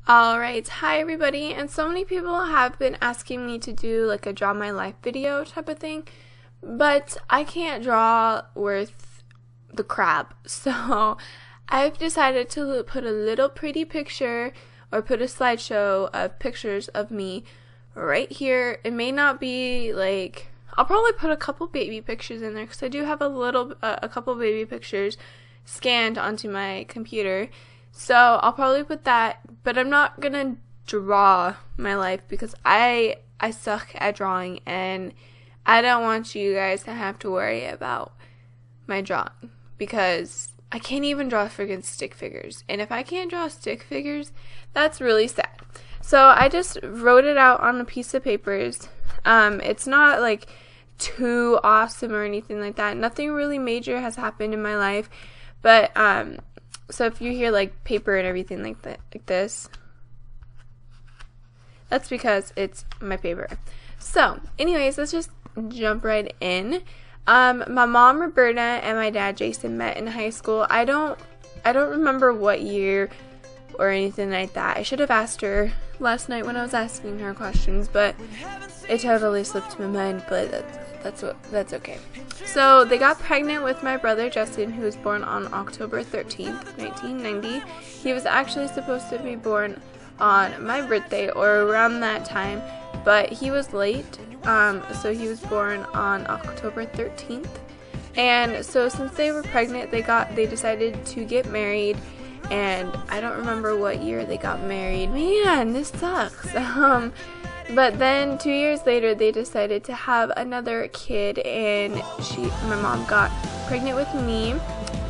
Alright, hi everybody, and so many people have been asking me to do like a draw my life video type of thing, but I can't draw worth the crap, so I've decided to put a little pretty picture or put a slideshow of pictures of me right here. It may not be like, I'll probably put a couple baby pictures in there because I do have a couple baby pictures scanned onto my computer. So I'll probably put that, but I'm not gonna draw my life because I suck at drawing and I don't want you guys to have to worry about my drawing because I can't even draw friggin' stick figures. And if I can't draw stick figures, that's really sad. So I just wrote it out on a piece of papers. It's not like too awesome or anything like that. Nothing really major has happened in my life, but so if you hear like paper and everything like that, like this, that's because it's my paper. So anyways, let's just jump right in. My mom Roberta and my dad Jason met in high school. I don't remember what year or anything like that. I should have asked her last night when I was asking her questions, but it totally slipped my mind, but that's okay. So they got pregnant with my brother Justin, who was born on October 13th, 1990. He was actually supposed to be born on my birthday or around that time, but he was late. So he was born on October 13th. And so since they were pregnant, they decided to get married. And I don't remember what year they got married. Man, this sucks. But then 2 years later, they decided to have another kid, and my mom got pregnant with me,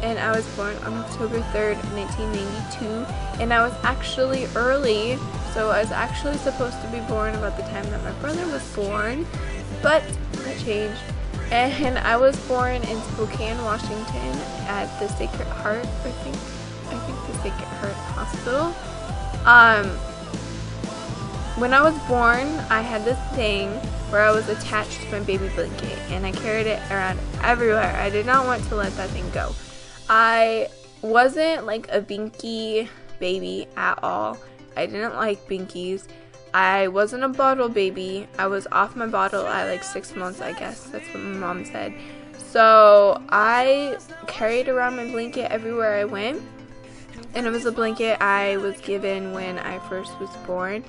and I was born on October 3rd, 1992, and I was actually early, so I was actually supposed to be born about the time that my brother was born, but that changed, and I was born in Spokane, Washington, at the Sacred Heart, I think the Sacred Heart Hospital. When I was born, I had this thing where I was attached to my baby blanket, and I carried it around everywhere. I did not want to let that thing go. I wasn't like a binky baby at all. I didn't like binkies. I wasn't a bottle baby. I was off my bottle at like 6 months, I guess. That's what my mom said. So I carried around my blanket everywhere I went, and it was a blanket I was given when I first was born.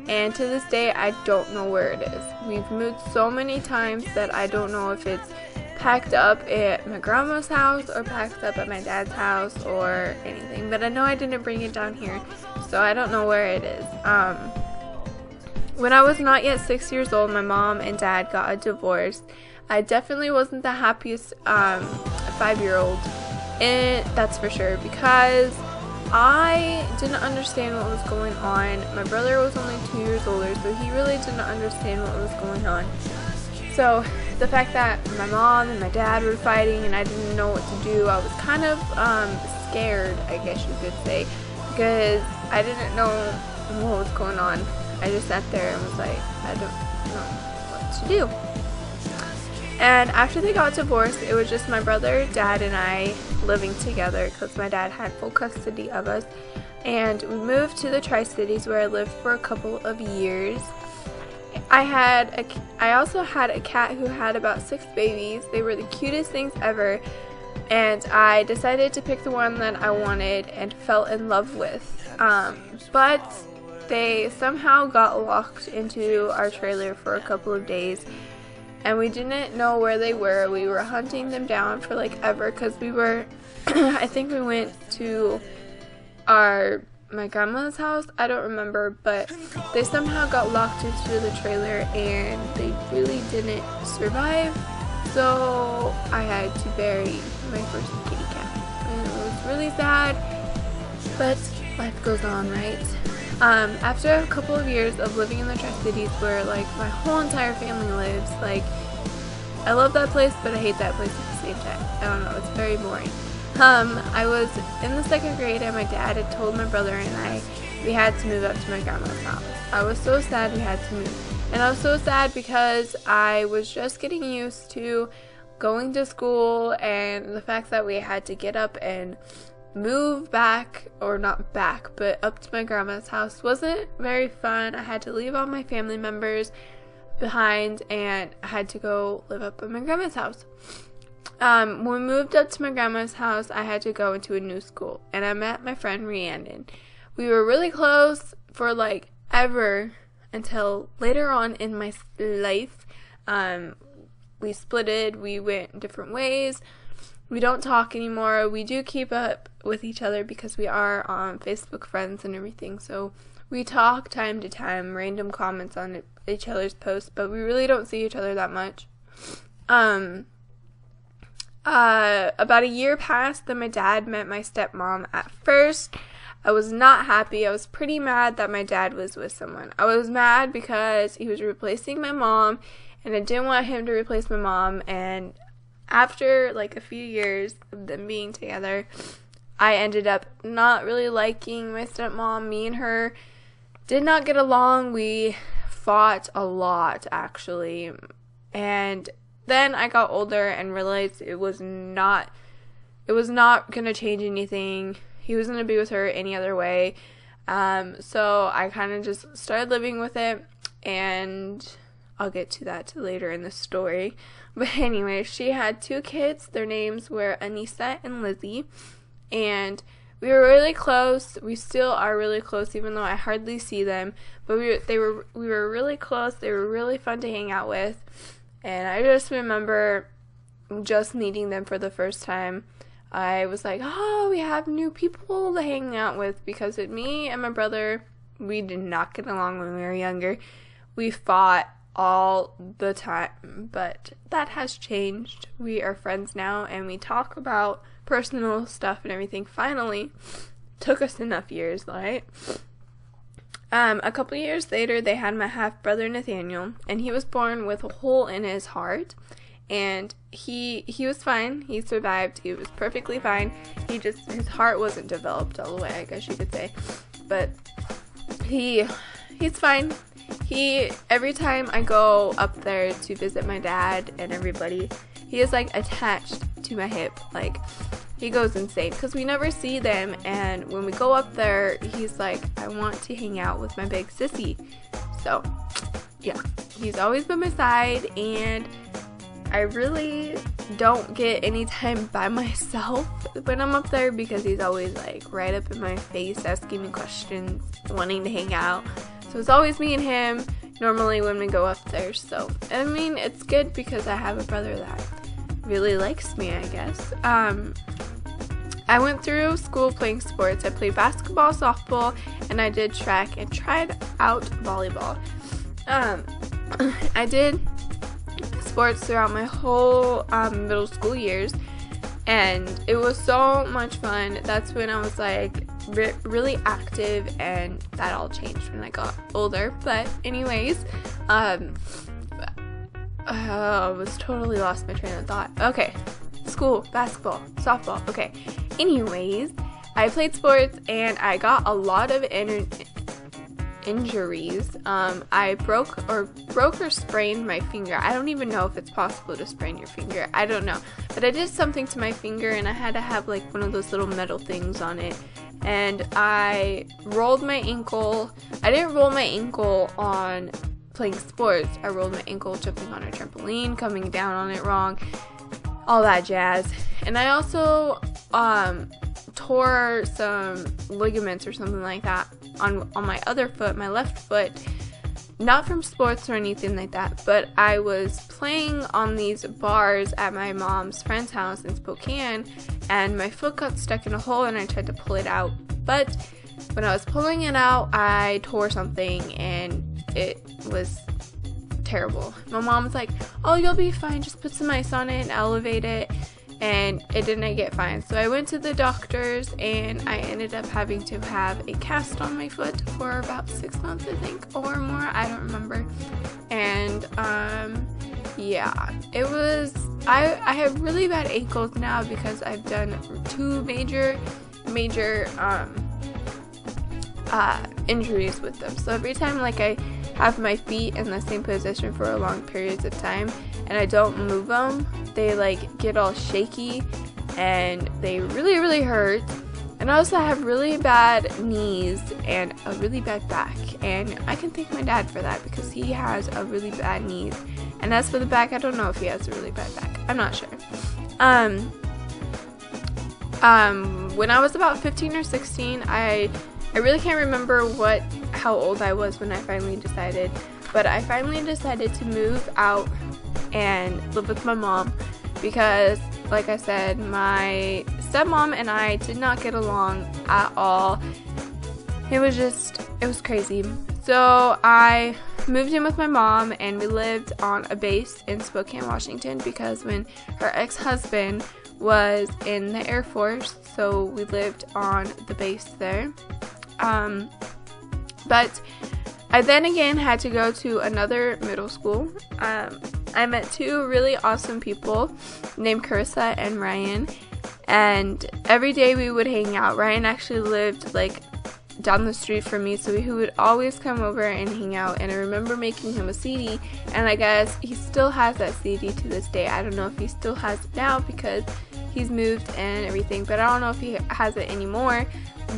And to this day, I don't know where it is. We've moved so many times that I don't know if it's packed up at my grandma's house or packed up at my dad's house or anything. But I know I didn't bring it down here, so I don't know where it is. When I was not yet 6 years old, my mom and dad got a divorce. I definitely wasn't the happiest 5-year-old, and that's for sure, because I didn't understand what was going on. My brother was only 2 years older, so he really didn't understand what was going on. So the fact that my mom and my dad were fighting and I didn't know what to do, I was kind of scared, I guess you could say, because I didn't know what was going on. I just sat there and was like, I don't know what to do. And after they got divorced, it was just my brother, dad, and I living together because my dad had full custody of us. And we moved to the Tri-Cities where I lived for a couple of years. I also had a cat who had about 6 babies. They were the cutest things ever. And I decided to pick the one that I wanted and fell in love with. But they somehow got locked into our trailer for a couple of days. And we didn't know where they were. We were hunting them down for like ever because we were, I think we went to my grandma's house. I don't remember, but they somehow got locked into the trailer and they really didn't survive. So I had to bury my first kitty cat. And it was really sad, but life goes on, right? After a couple of years of living in the Tri-Cities where like my whole entire family lives, like I love that place but I hate that place at the same time. I don't know, it's very boring. I was in the 2nd grade and my dad had told my brother and we had to move up to my grandma's house. I was so sad we had to move. And I was so sad because I was just getting used to going to school and the fact that we had to get up and move back, or not back, but up to my grandma's house wasn't very fun. I had to leave all my family members behind, and I had to go live up at my grandma's house. When we moved up to my grandma's house, I had to go into a new school, and I met my friend Rhiannon. We were really close for like ever until later on in my life. We splitted, we went different ways. We don't talk anymore. We do keep up with each other because we are on Facebook friends and everything, so we talk time to time, random comments on each other's posts, but we really don't see each other that much. About a year passed, then my dad met my stepmom. At first, I was not happy. I was pretty mad that my dad was with someone. I was mad because he was replacing my mom, and I didn't want him to replace my mom, and after like a few years of them being together, I ended up not really liking my stepmom. Me and her did not get along. We fought a lot, actually, and then I got older and realized it was not going to change anything. He was going to be with her any other way. So I kind of just started living with it, and I'll get to that later in the story. But anyway, she had 2 kids. Their names were Anissa and Lizzie, and we were really close. We still are really close, even though I hardly see them. But we were really close. They were really fun to hang out with. And I just remember just meeting them for the first time. I was like, oh, we have new people to hang out with, because me and my brother, we did not get along when we were younger. We fought all the time, but that has changed. We are friends now, and we talk about personal stuff and everything. Finally, took us enough years, right? A couple years later, they had my half-brother Nathaniel, and he was born with a hole in his heart, and he was fine. He survived. He was perfectly fine. His heart wasn't developed all the way, I guess you could say, but he's fine. Every time I go up there to visit my dad and everybody, he is like attached to my hip. Like, he goes insane because we never see them, and when we go up there, he's like, I want to hang out with my big sissy. So yeah, he's always by my side, and I really don't get any time by myself when I'm up there, because he's always like right up in my face asking me questions, wanting to hang out. So it's always me and him normally when we go up there. So I mean, it's good because I have a brother that really likes me, I guess. I went through school playing sports. I played basketball, softball, and I did track and tried out volleyball. I did sports throughout my whole middle school years, and it was so much fun. That's when I was like really active, and that all changed when I got older. But anyways, I was totally lost my train of thought. Okay, school, basketball, softball. Okay, anyways, I played sports and I got a lot of injuries. I broke or sprained my finger. I don't even know if it's possible to sprain your finger. I don't know, but I did something to my finger, and I had to have like one of those little metal things on it, and I rolled my ankle. I didn't roll my ankle on playing sports. I rolled my ankle jumping on a trampoline, coming down on it wrong, all that jazz. And I also tore some ligaments or something like that on my other foot, my left foot. Not from sports or anything like that, but I was playing on these bars at my mom's friend's house in Spokane, and my foot got stuck in a hole, and I tried to pull it out. But when I was pulling it out, I tore something, and it was terrible. My mom was like, oh, you'll be fine, just put some ice on it and elevate it, and it didn't get fine. So I went to the doctors, and I ended up having to have a cast on my foot for about 6 months, I think, or more, I don't remember. And yeah, it was, I have really bad ankles now because I've done 2 major injuries with them. So every time like I have my feet in the same position for a long periods of time and I don't move them, they like get all shaky and they really hurt. And also I have really bad knees and a really bad back, and I can thank my dad for that because he has a really bad knees. And as for the back, I don't know if he has a really bad back. I'm not sure. When I was about 15 or 16, I really can't remember how old I was when I finally decided, but I finally decided to move out and live with my mom because, like I said, my stepmom and I did not get along at all. It was crazy. So I moved in with my mom and we lived on a base in Spokane, Washington, because when her ex-husband was in the Air Force, so we lived on the base there. But I then again had to go to another middle school. I met two really awesome people named Carissa and Ryan, and every day we would hang out. Ryan actually lived like down the street from me, so he would always come over and hang out, and I remember making him a CD, and I guess he still has that CD to this day. I don't know if he still has it now because he's moved and everything, but I don't know if he has it anymore.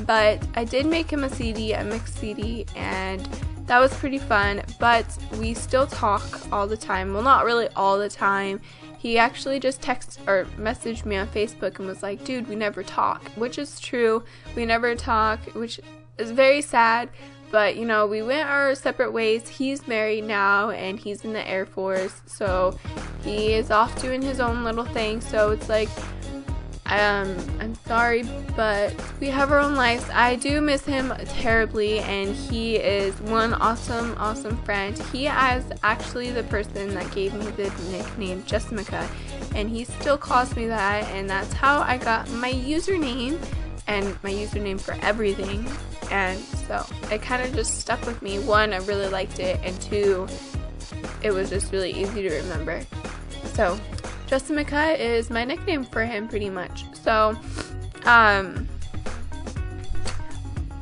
But I did make him a CD, a mixed CD, and that was pretty fun. But we still talk all the time. Well, not really all the time. He actually just texted or messaged me on Facebook and was like, dude, we never talk, which is true. We never talk, which is very sad. But, you know, we went our separate ways. He's married now and he's in the Air Force, so he is off doing his own little thing. So it's like, I'm sorry, but we have our own lives. I do miss him terribly, and he is one awesome friend. He is actually the person that gave me the nickname Jessica, and he still calls me that, and that's how I got my username and my username for everything. And so it kind of just stuck with me. One, I really liked it, and two, it was just really easy to remember. So Jessica is my nickname for him pretty much. So my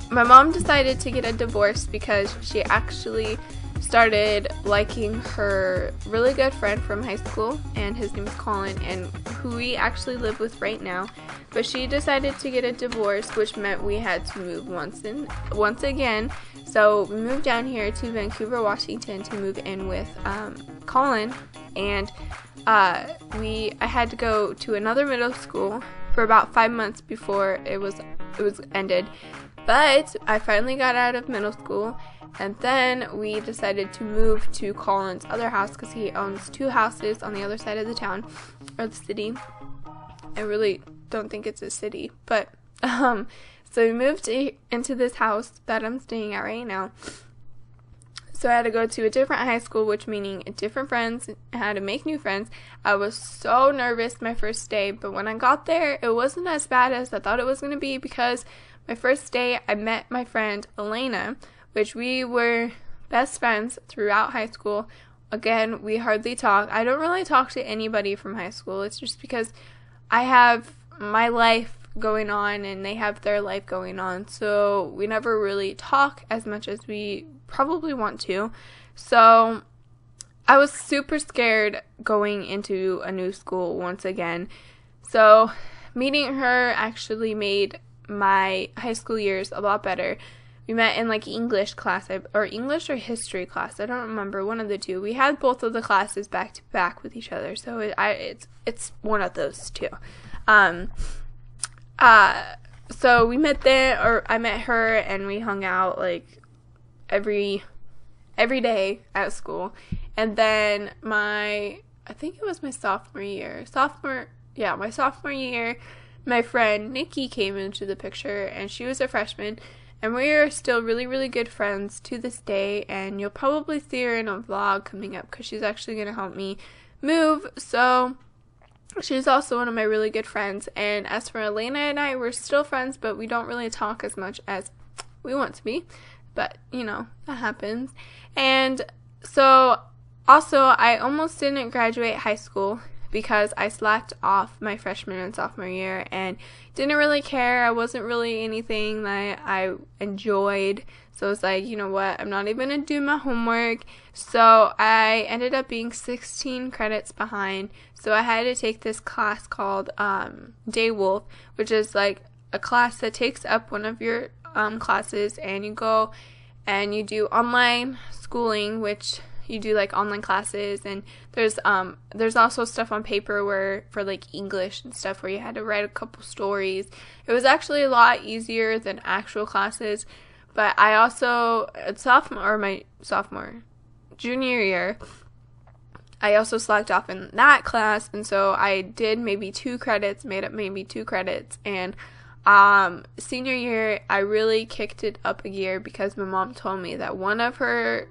mom decided to get a divorce because she actually started liking her really good friend from high school, and his name is Colin, and who we actually live with right now. But she decided to get a divorce, which meant we had to move once again. So we moved down here to Vancouver, Washington to move in with Colin, and I had to go to another middle school for about 5 months before it was ended. But I finally got out of middle school, and then we decided to move to Colin's other house because he owns 2 houses on the other side of the town, or the city. I really don't think it's a city, but so we moved into this house that I'm staying at right now. So I had to go to a different high school, which meaning different friends. I had to make new friends. I was so nervous my first day, but when I got there, it wasn't as bad as I thought it was going to be, because my first day I met my friend Elena, which we were best friends throughout high school. Again, we hardly talk. I don't really talk to anybody from high school. It's just because I have my life going on and they have their life going on, so we never really talk as much as we probably want to. So I was super scared going into a new school once again. So meeting her actually made my high school years a lot better. We met in like English class, or English or history class. I don't remember, one of the two. We had both of the classes back to back with each other, so it's one of those two. So we met there, or I met her, and we hung out like every day at school. And then I think it was my sophomore year, my friend Nikki came into the picture, and she was a freshman, and we are still really, really good friends to this day, and you'll probably see her in a vlog coming up because she's actually going to help me move. So she's also one of my really good friends. And as for Elena and I, we're still friends, but we don't really talk as much as we want to be. But, you know, that happens. And so, also, I almost didn't graduate high school because I slacked off my freshman and sophomore year and didn't really care. I wasn't really anything that I enjoyed. So it's like, you know what, I'm not even going to do my homework. So I ended up being 16 credits behind. So I had to take this class called Day Wolf, which is like a class that takes up one of your classes, and you go and you do online schooling, which you do like online classes, and there's also stuff on paper where for like English and stuff where you had to write a couple stories. It was actually a lot easier than actual classes, but I also junior year, I also slacked off in that class, and so I did maybe 2 credits, made up maybe 2 credits, and senior year, I really kicked it up a gear because my mom told me that one of her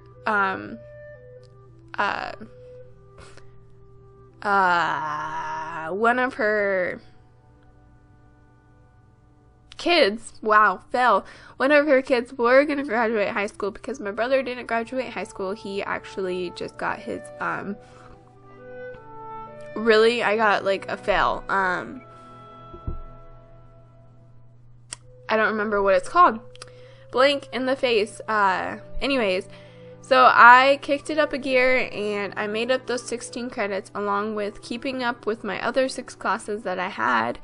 kids, one of her kids were going to graduate high school because my brother didn't graduate high school. He actually just got his, I got like a fail. I don't remember what it's called. Blank in the face. Anyways, so I kicked it up a gear and I made up those 16 credits along with keeping up with my other 6 classes that I had.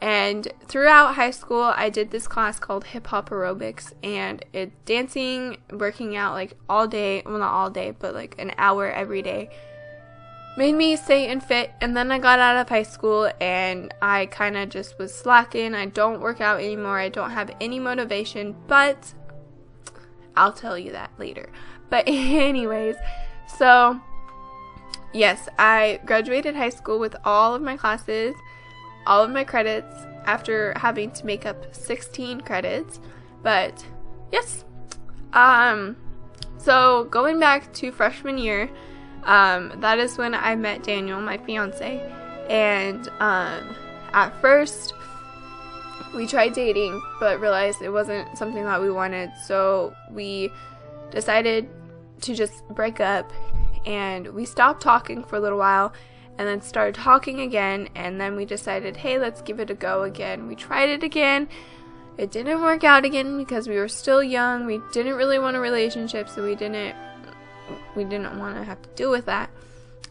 And throughout high school, I did this class called hip hop aerobics, and it's dancing, working out like all day, well not all day, but like an hour every day. Made me stay and fit, and then I got out of high school and I kind of just was slacking. I don't work out anymore. I don't have any motivation, but I'll tell you that later. But anyways, so yes, I graduated high school with all of my classes, all of my credits, after having to make up 16 credits. But yes, so going back to freshman year, that is when I met Daniel, my fiance, and at first we tried dating but realized it wasn't something that we wanted, so we decided to just break up, and we stopped talking for a little while and then started talking again, and then we decided, hey, let's give it a go again. We tried it again. It didn't work out again because we were still young. We didn't really want a relationship, so we didn't want to have to deal with that.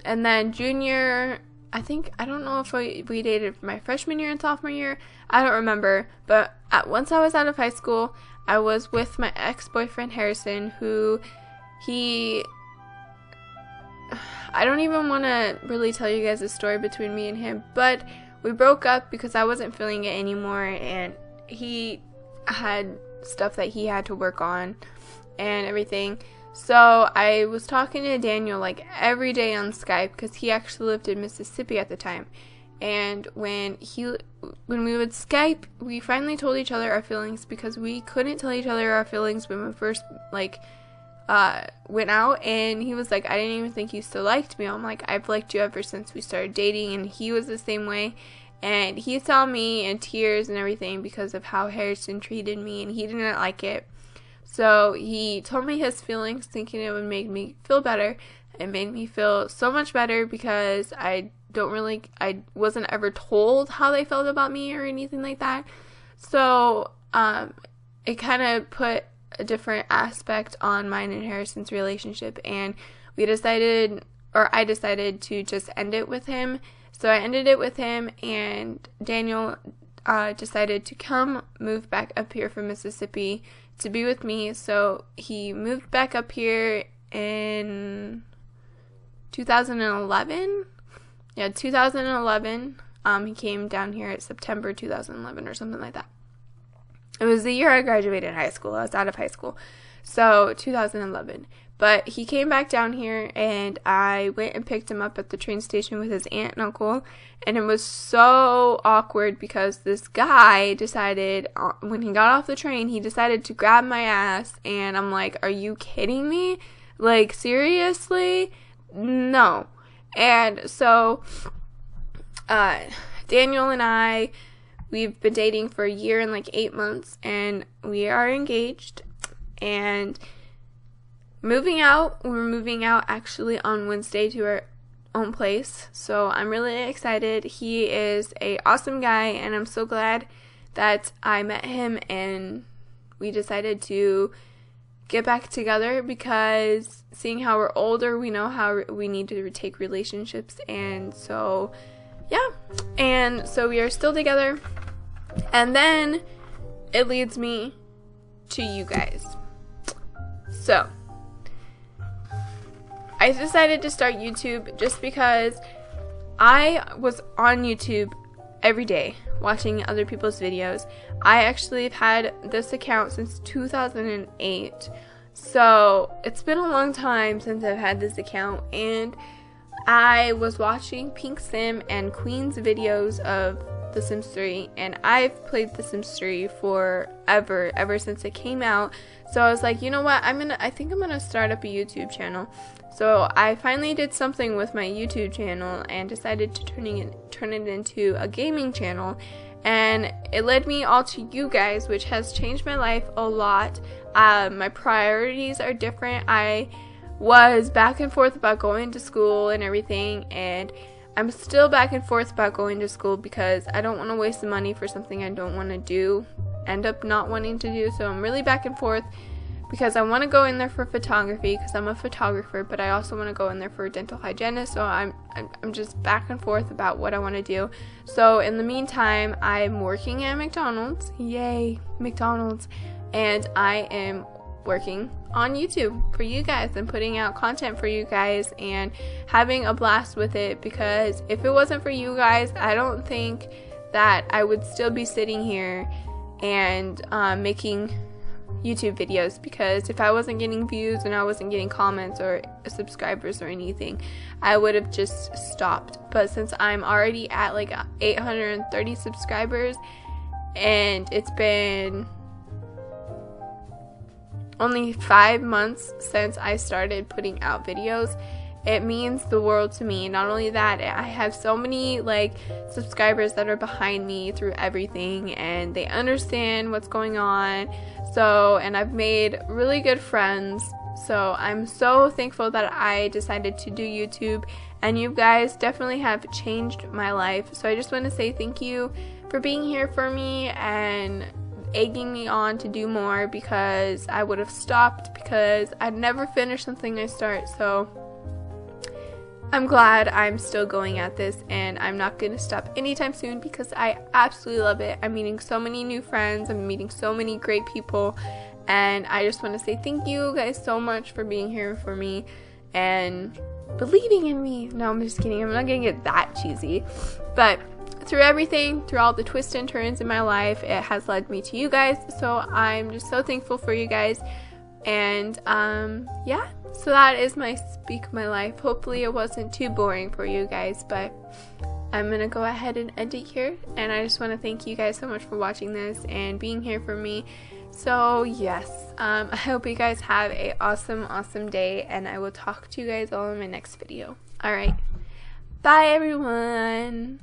And then junior, I don't know if we dated my freshman year and sophomore year. I don't remember. But once I was out of high school, I was with my ex-boyfriend Harrison, who I don't even want to really tell you guys the story between me and him, but we broke up because I wasn't feeling it anymore, and he had stuff that he had to work on and everything. So I was talking to Daniel like every day on Skype because he actually lived in Mississippi at the time. And when we would Skype, we finally told each other our feelings because we couldn't tell each other our feelings when we first went out. And he was like, I didn't even think you still liked me. I'm like, I've liked you ever since we started dating. And he was the same way. And he saw me in tears and everything because of how Harrison treated me, and he didn't like it. So he told me his feelings, thinking it would make me feel better. It made me feel so much better because I wasn't ever told how they felt about me or anything like that. So it kind of put a different aspect on mine and Harrison's relationship, and I decided to just end it with him. So I ended it with him, and Daniel decided to move back up here from Mississippi to be with me. So he moved back up here in 2011. Yeah, 2011. He came down here at September 2011 or something like that. It was the year I graduated high school. I was out of high school. So 2011. But he came back down here, and I went and picked him up at the train station with his aunt and uncle. And it was so awkward because this guy decided, when he got off the train, he decided to grab my ass. And I'm like, are you kidding me? Like, seriously? No. And so Daniel and I, we've been dating for a year and like 8 months, and we are engaged. And we're moving out actually on Wednesday to our own place, so I'm really excited. He is an awesome guy, and I'm so glad that I met him and we decided to get back together, because seeing how we're older, we know how we need to take relationships. And so yeah, and so we are still together. And then it leads me to you guys. So I decided to start YouTube just because I was on YouTube every day watching other people's videos. I actually have had this account since 2008. So it's been a long time since I've had this account, and I was watching Pink Sim and Queen's videos of The Sims 3, and I've played The Sims 3 forever, ever since it came out. So I was like, you know what, I think I'm gonna start up a YouTube channel. So I finally did something with my YouTube channel and decided to turn it into a gaming channel, and it led me all to you guys, which has changed my life a lot. My priorities are different. I was back and forth about going to school and everything, and I'm still back and forth about going to school because I don't want to waste the money for something I don't want to end up not wanting to do. So I'm really back and forth because I want to go in there for photography because I'm a photographer, but I also want to go in there for a dental hygienist. So I'm just back and forth about what I want to do. So in the meantime, I'm working at McDonald's. Yay, McDonald's. And I am working on YouTube for you guys and putting out content for you guys and having a blast with it, because if it wasn't for you guys, I don't think that I would still be sitting here and making YouTube videos, because if I wasn't getting views and I wasn't getting comments or subscribers or anything, I would have just stopped. But since I'm already at like 830 subscribers and it's been only 5 months since I started putting out videos, it means the world to me. Not only that, I have so many like subscribers that are behind me through everything, and they understand what's going on. So, and I've made really good friends. So I'm so thankful that I decided to do YouTube, and you guys definitely have changed my life. So I just want to say thank you for being here for me and egging me on to do more, because I would have stopped because I'd never finish something I start. So I'm glad I'm still going at this, and I'm not going to stop anytime soon because I absolutely love it. I'm meeting so many new friends, I'm meeting so many great people, and I just want to say thank you guys so much for being here for me and believing in me. No, I'm just kidding. I'm not going to get that cheesy. But through everything, through all the twists and turns in my life, it has led me to you guys. So I'm just so thankful for you guys. And yeah, so that is my speak my life. Hopefully it wasn't too boring for you guys, but I'm gonna go ahead and end it here. And I just want to thank you guys so much for watching this and being here for me. So yes, I hope you guys have a awesome day, and I will talk to you guys all in my next video. Alright, bye everyone.